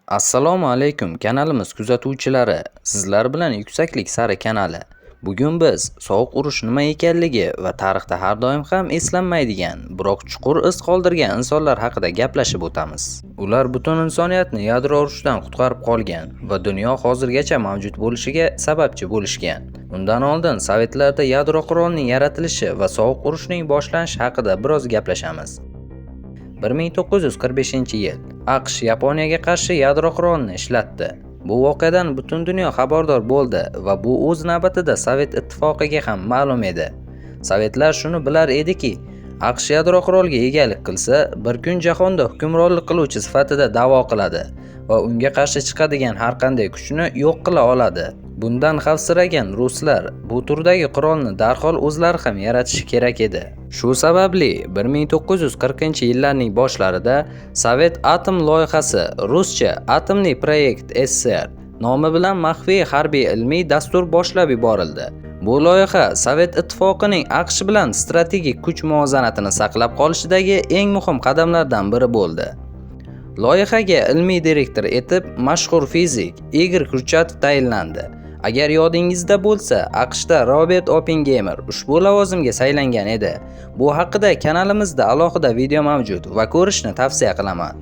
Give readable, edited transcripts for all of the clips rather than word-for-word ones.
Assalomu alaykum kanalimiz kuzatuvchilari. Sizlar bilan Yuksaklik sari kanali. Bugun biz sovuq urush nima ekanligi va tarixda har doim ham eslanmaydigan, biroq chuqur iz qoldirgan insonlar haqida gaplashib o'tamiz. Ular butun insoniyatni yadro urushidan qutqarib qolgan va dunyo hozirgacha mavjud bo'lishiga sababchi bo'lishgan. Undan oldin Sovetlarda yadro qurolining yaratilishi va sovuq urushning boshlanishi haqida biroz gaplashamiz. 1945-yil AQSh Yaponiyaga qarshi yadro qurolini ishlatdi. Bu voqeadan butun dunyo xabardor bo'ldi va bu o'z navbatida Sovet ittifoqiga ham ma'lum edi. Sovetlar shuni bilar ediki, AQSh yadro quroliga egalik qilsa, bir kun jahonda hukmronlik qiluvchi sifatida da'vo qiladi va unga qarshi chiqadigan har qanday kuchni yo'q qila oladi. Bundan xavfsiragan ruslar bu turdagi qurolni darhol o'zlari ham yaratishi kerak edi. Shu sababli 1940-yillarning boshlarida Sovet atom loyihasi, ruscha Atomniy proyekt SSR nomi bilan maxfiy harbiy ilmiy dastur boshlab yuborildi. Bu loyiha Sovet ittifoqining AQSh bilan strategik kuch muvozanatini saqlab qolishidagi eng muhim qadamlardan biri bo'ldi. Loyihaga ilmiy direktor etib mashhur fizik Igor Kurchatov tayinlandi. Agar yodingizda bo'lsa, AQShda Robert Oppenheimer ushbu lavozimga saylangan edi. Bu haqida kanalimizda alohida video mavjud va ko'rishni tavsiya qilaman.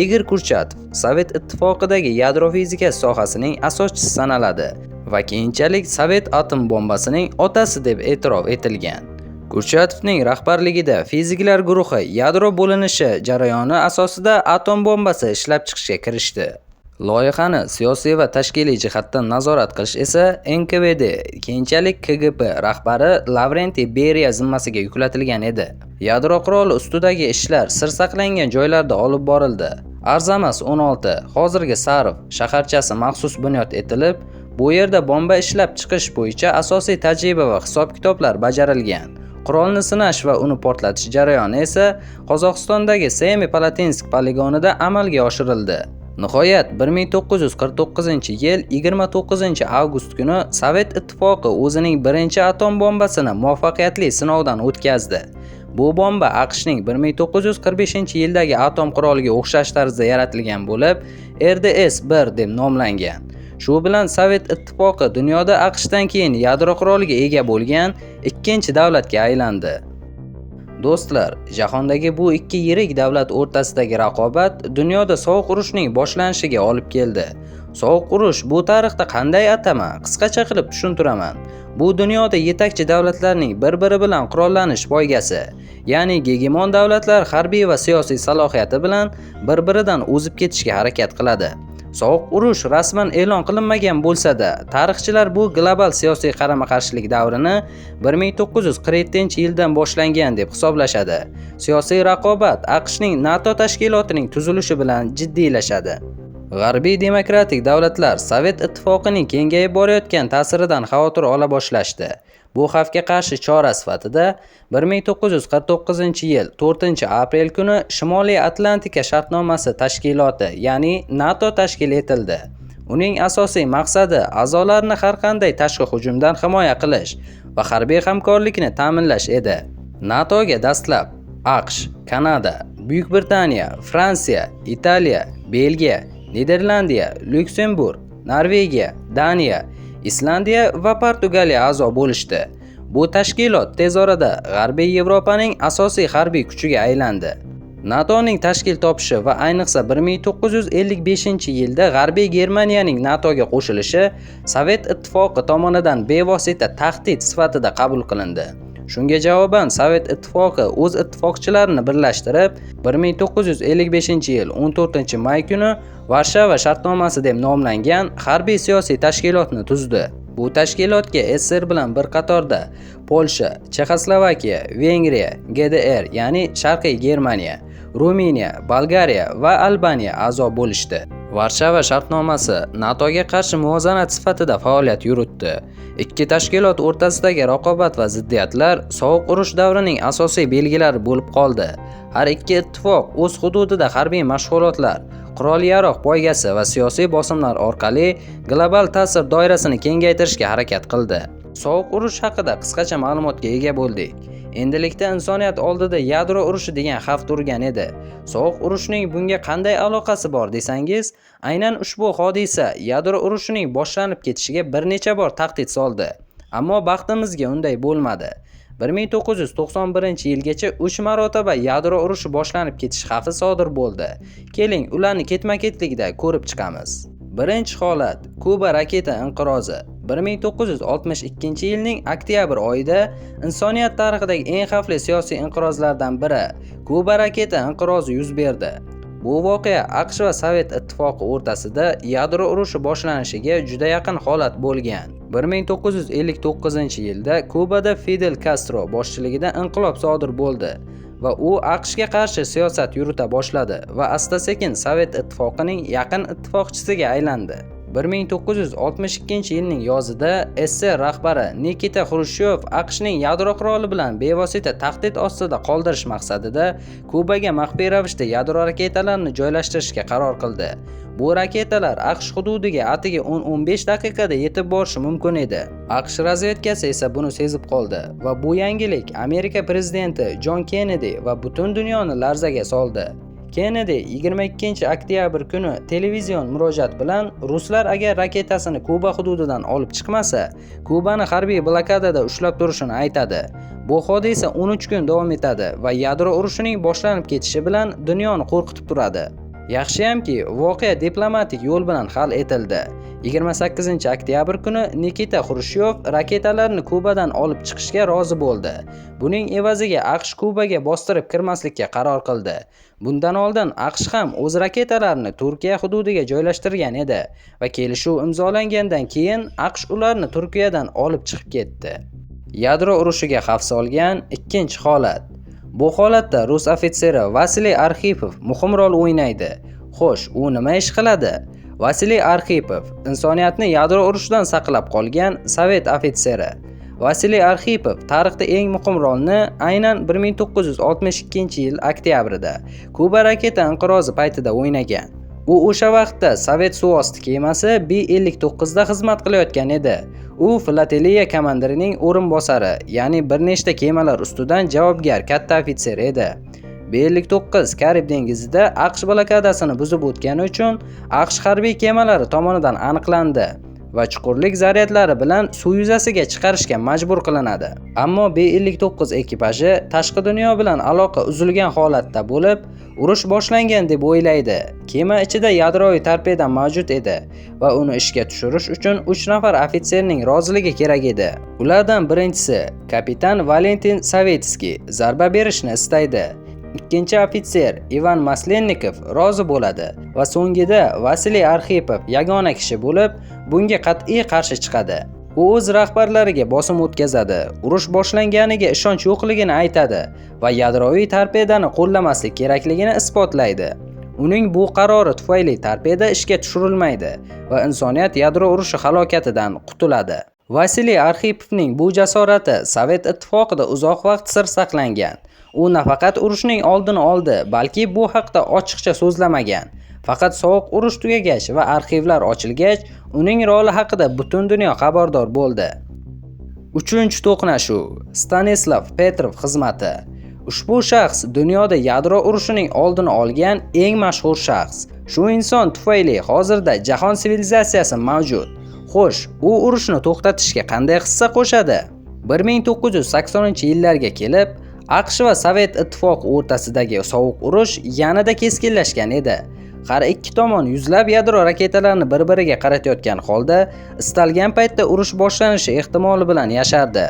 Igor Kurchatov Sovet ittifoqidagi yadro fizikasi sohasining asoschisi sanaladi va keyinchalik Sovet atom bombasining otasi deb e'tirof etilgan. Kurchatovning rahbarligida fiziklar guruhi yadro bo'linishi jarayoni asosida atom bombasi ishlab chiqishga kirishdi. Loyihani siyosiy va tashkiliy jihatdan nazorat qilish esa NKVD, keyinchalik KGB rahbari Lavrentiy Beriya zimmasiga yuklatilgan edi. Yadro quroli ustidagi ishlar sir saqlangan joylarda olib borildi. Arzamas 16, hozirgi Sarov shaharchasi maxsus bunyod etilib, bu yerda bomba ishlab chiqish bo'yicha asosiy tajriba va hisob-kitoblar bajarilgan. Qurolni sinash va uni portlatish jarayoni esa Qozog'istondagi Semipalatinsk poligonida amalga oshirildi. Nihoyat 1949-yil 29-avgust kuni Sovet ittifoqi o'zining birinchi atom bombasini muvaffaqiyatli sinovdan o'tkazdi. Bu bomba AQShning 1945-yildagi atom quroliga o'xshash tarzda yaratilgan bo'lib, RDS-1 deb nomlangan. Shu bilan Sovet ittifoqi dunyoda AQShdan keyin yadro quroliga ega bo'lgan ikkinchi davlatga aylandi. Do'stlar, jahondagi bu ikki yirik davlat o'rtasidagi raqobat dunyoda sovuq urushning boshlanishiga olib keldi. Sovuq urush bu tarixda qanday atama? Qisqacha qilib tushuntiraman. Bu dunyoda yetakchi davlatlarning bir-biri bilan qurollanish poygasi, ya'ni gegemon davlatlar harbiy va siyosiy salohiyati bilan bir-biridan o'zib ketishga harakat qiladi. Sovuq urush rasman e'lon qilinmagan bo'lsa-da, tarixchilar bu global siyosiy qarama-qarshilik davrini 1947-yildan boshlangan deb hisoblashadi. Siyosiy raqobat AQShning NATO tashkilotining tuzilishi bilan jiddiylashadi. G'arbiy demokratik davlatlar Sovet ittifoqining kengayib borayotgan ta'siridan xavotir ola boshlashdi. Bu xavfga qarshi chora sifatida 1949-yil 4-aprel kuni Shimoliy Atlantika shartnomasi tashkiloti, ya'ni NATO tashkil etildi. Uning asosiy maqsadi a'zolarni har qanday tashqi hujumdan himoya qilish va harbiy hamkorlikni ta'minlash edi. NATOga dastlab AQSh, Kanada, Buyuk Britaniya, Fransiya, Italiya, Belgiya, Niderlandiya, Lyuksemburg, Norvegiya, Daniya, Islandiya va Portugaliya a'zo bo'lishdi. Bu tashkilot tez orada G'arbiy Yevropaning asosiy harbiy kuchiga aylandi. NATOning tashkil topishi va ayniqsa 1955-yilda G'arbiy Germaniyaning NATOga qo'shilishi Sovet ittifoqi tomonidan bevosita tahdid sifatida qabul qilindi. Shunga javoban Sovet ittifoqi o'z ittifoqchilarini birlashtirib, 1955-yil 14-may kuni Varshava shartnomasi deb nomlangan harbiy siyosiy tashkilotni tuzdi. Bu tashkilotga SSR bilan bir qatorda Polsha, Chexoslovakiya, Vengriya, GDR, ya'ni Sharqiy Germaniya, Ruminiya, Bolgariya va Albaniya a'zo bo'lishdi. Varshava shartnomasi NATOga qarshi muvozanat sifatida faoliyat yuritdi. Ikki tashkilot o'rtasidagi raqobat va ziddiyatlar sovuq urush davrining asosiy belgilari bo'lib qoldi. Har ikki ittifoq o'z hududida harbiy mashg'ulotlar, qurol-yarog' poygasi va siyosiy bosimlar orqali global ta'sir doirasini kengaytirishga harakat qildi. Sovuq urush haqida qisqacha ma'lumotga ega bo'ldik. Endilikda insoniyat oldida yadro urushi degan xavf turgan edi. Sovuq urushning bunga qanday aloqasi bor desangiz, aynan ushbu hodisa yadro urushining boshlanib ketishiga bir necha bor tahdid soldi. Ammo baxtimizga unday bo'lmadi. 1991-yilgacha 3 marotaba yadro urushi boshlanib ketish xavfi sodir bo'ldi. Keling, ularni ketma-ketlikda ko'rib chiqamiz. Birinchi holat Kuba raketa inqirozi. 1962-yilning oktyabr oyida insoniyat tarixidagi eng xavfli siyosiy inqirozlardan biri Kuba raketa inqirozi yuz berdi. Bu voqea AQSh va Sovet ittifoqi o'rtasida yadro urushi boshlanishiga juda yaqin holat bo'lgan. 1959-yilda Kubada Fidel Castro boshchiligida inqilob sodir bo'ldi va u AQShga qarshi siyosat yurita boshladi va asta-sekin Sovet ittifoqining yaqin ittifoqchisiga aylandi. 1962-yilning yozida SSR rahbari Nikita Xrushchev AQShning yadro quroli bilan bevosita tahdid ostida qoldirish maqsadida Kubaga maxfiy ravishda yadro raketalarini joylashtirishga qaror qildi. Bu raketalar AQSh hududiga atigi 10-15 daqiqada yetib borishi mumkin edi. AQSh razvedkasi esa buni sezib qoldi va bu yangilik Amerika prezidenti John Kennedy va butun dunyoni larzaga soldi. Kennedy 22-oktyabr kuni televizion murojaat bilan ruslar agar raketasini Kuba hududidan olib chiqmasa, Kubani harbiy blokadada ushlab turishini aytadi. Bu hodisa 13 kun davom etadi va yadro urushining boshlanib ketishi bilan dunyoni qo'rqitib turadi. Yaxshiyamki, voqea diplomatik yo'l bilan hal etildi. 28-oktyabr kuni Nikita Xrushchev raketalarni Kubadan olib chiqishga rozi bo'ldi. Buning evaziga AQSh Kubaga bostirib kirmaslikka qaror qildi. Bundan oldin AQSh ham o'z raketalarini Turkiya hududiga joylashtirgan edi va kelishuv imzolangandan keyin AQSh ularni Turkiyadan olib chiqib ketdi. Yadro urushiga xavf solgan ikkinchi holat. Bu holatda rus ofitseri Vasiliy Arxipov muhim rol o'ynaydi. Xo'sh, u nima ish qiladi? Vasiliy Arxipov insoniyatni yadro urushidan saqlab qolgan Sovet ofitseri. Vasiliy Arxipov tarixda eng muhim rolni aynan 1962-yil oktyabrida Kuba raketa inqirozi paytida o'ynagan. U o'sha vaqtda Sovet suvosti kemasi B-59 da xizmat qilayotgan edi. U flotilya komandirining o'rinbosari, ya'ni bir nechta kemalar ustidan javobgar katta ofitser edi. B-59 Karib dengizida AQSh blokadasini buzib o'tgani uchun AQSh harbiy kemalari tomonidan aniqlandi va chuqurlik zaryadlari bilan suv yuzasiga chiqarishga majbur qilinadi. Ammo B-59 ekipaji tashqi dunyo bilan aloqa uzilgan holatda bo'lib, urush boshlangan deb o'ylaydi. Kema ichida yadroviy torpeda mavjud edi va uni ishga tushirish uchun 3 nafar ofitserning roziligi kerak edi. Ulardan birinchisi kapitan Valentin Savitskiy zarba berishni istaydi. Ikkinchi ofitser Ivan Maslennikov rozi bo'ladi va so'ngida Vasiliy Arxipov yagona kishi bo'lib, bunga qat'iy qarshi chiqadi. U o'z rahbarlariga bosim o'tkazadi, urush boshlanganiga ishonch yo'qligini aytadi va yadroviy torpedani qo'llamaslik kerakligini isbotlaydi. Uning bu qarori tufayli torpeda ishga tushirilmaydi va insoniyat yadro urushi halokatidan qutuladi. Vasiliy Arxipovning bu jasorati Sovet ittifoqida uzoq vaqt sir saqlangan. U nafaqat urushning oldini oldi, balki bu haqda ochiqcha so'zlamagan. Faqat sovuq urush tugagach va arxivlar ochilgach, uning roli haqida butun dunyo xabardor bo'ldi. 3-to'qnashuv. Stanislav Petrov xizmati. Ushbu shaxs dunyoda yadro urushining oldini olgan eng mashhur shaxs. Shu inson tufayli hozirda jahon sivilizatsiyasi mavjud. Xo'sh, u urushni to'xtatishga qanday hissa qo'shadi? 1980-yillarga kelib, AQSh va Sovet ittifoqi o'rtasidagi sovuq urush yanada keskinlashgan edi. Har ikki tomon yuzlab yadro raketalarini bir-biriga qaratayotgan holda, istalgan paytda urush boshlanishi ehtimoli bilan yashardi.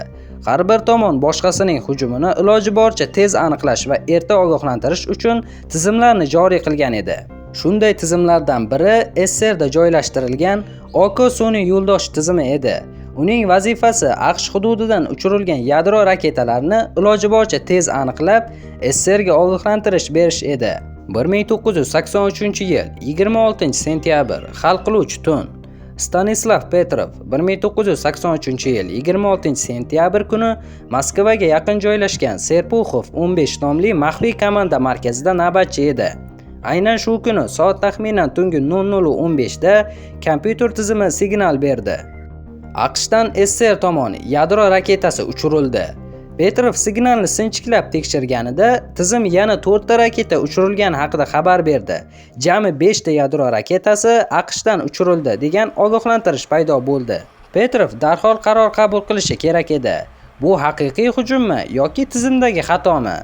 Har bir tomon boshqasining hujumini iloji boricha tez aniqlash va erta ogohlantirish uchun tizimlarni joriy qilgan edi. Shunday tizimlardan biri SSRda joylashtirilgan OK sun'iy yo'ldosh tizimi edi. Uning vazifasi AQSh hududidan uchirilgan yadro raketalarini iloji boricha tez aniqlab, SSRga ogohlantirish berish edi. 1983-yil 26-sentyabr hal qiluvchi tun. Stanislav Petrov 1983-yil 26-sentyabr kuni Moskvaga yaqin joylashgan Serpuxov 15 nomli maxfiy komanda markazida navbatchi edi. Aynan shu kuni soat taxminan tungi 00:15 da kompyuter tizimi signal berdi. AQShdan SSR tomoni yadro raketasi uchirildi. Petrov signalni sinchiklab tekshirganida tizim yana 4 ta raketa uchirilgani haqida xabar berdi. Jami 5 ta yadro raketasi AQShdan uchirildi degan ogohlantirish paydo bo'ldi. Petrov darhol qaror qabul qilishi kerak edi. Bu haqiqiy hujummi yoki tizimdagi xatomi?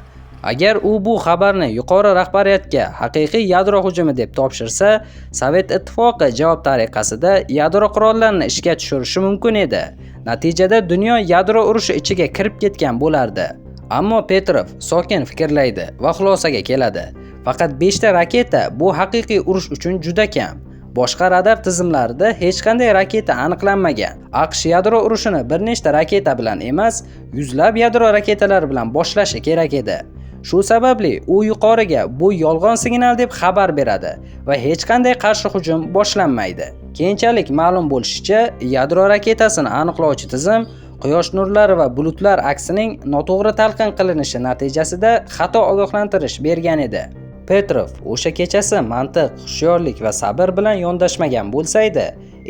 Agar u bu xabarni yuqori rahbariyatga haqiqiy yadro hujumi deb topshirsa, Sovet ittifoqi javob tariqasida yadro qurollarini ishga tushirishi mumkin edi. Natijada dunyo yadro urushi ichiga kirib ketgan bo'lardi. Ammo Petrov sokin fikrlaydi va xulosaga keladi. Faqat 5 ta raketa bu haqiqiy urush uchun juda kam. Boshqa radar tizimlarida hech qanday raketa aniqlanmagan. AQSh yadro urushini bir nechta raketa bilan emas, yuzlab yadro raketalari bilan boshlashi kerak edi. Shu sababli u yuqoriga bu yolg'on signal deb xabar beradi va hech qanday qarshi hujum boshlanmaydi. Keyinchalik ma'lum bo'lishicha, yadro raketasini aniqlovchi tizim quyosh nurlari va bulutlar aksining noto'g'ri talqin qilinishi natijasida xato ogohlantirish bergan edi. Petrov o'sha kechasi mantiq, hushyorlik va sabr bilan yondashmagan bo'lsa edi,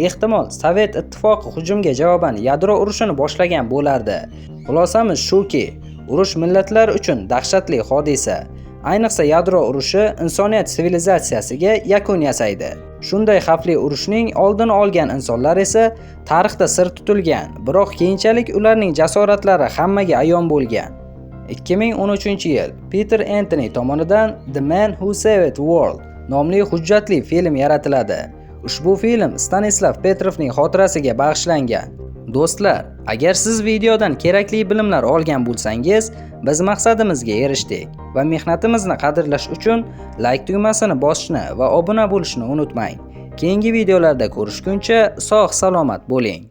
ehtimol Sovet ittifoqi hujumga javoban yadro urushini boshlagan bo'lardi. Xulosamiz shuki, urush millatlar uchun dahshatli hodisa. Ayniqsa yadro urushi insoniyat sivilizatsiyasiga yakun yasaydi. Shunday xavfli urushning oldini olgan insonlar esa tarixda sir tutilgan, biroq keyinchalik ularning jasoratlari hammaga ayon bo'lgan. 2013-yil Peter Antony tomonidan The Man Who Saved the World nomli hujjatli film yaratiladi. Ushbu film Stanislav Petrovning xotirasiga bag'ishlangan. Do'stlar, agar siz videodan kerakli bilimlar olgan bo'lsangiz, biz maqsadimizga erishdik va mehnatimizni qadrlash uchun like tugmasini bosishni va obuna bo'lishni unutmang. Keyingi videolarda ko'rishguncha sog' salomat bo'ling.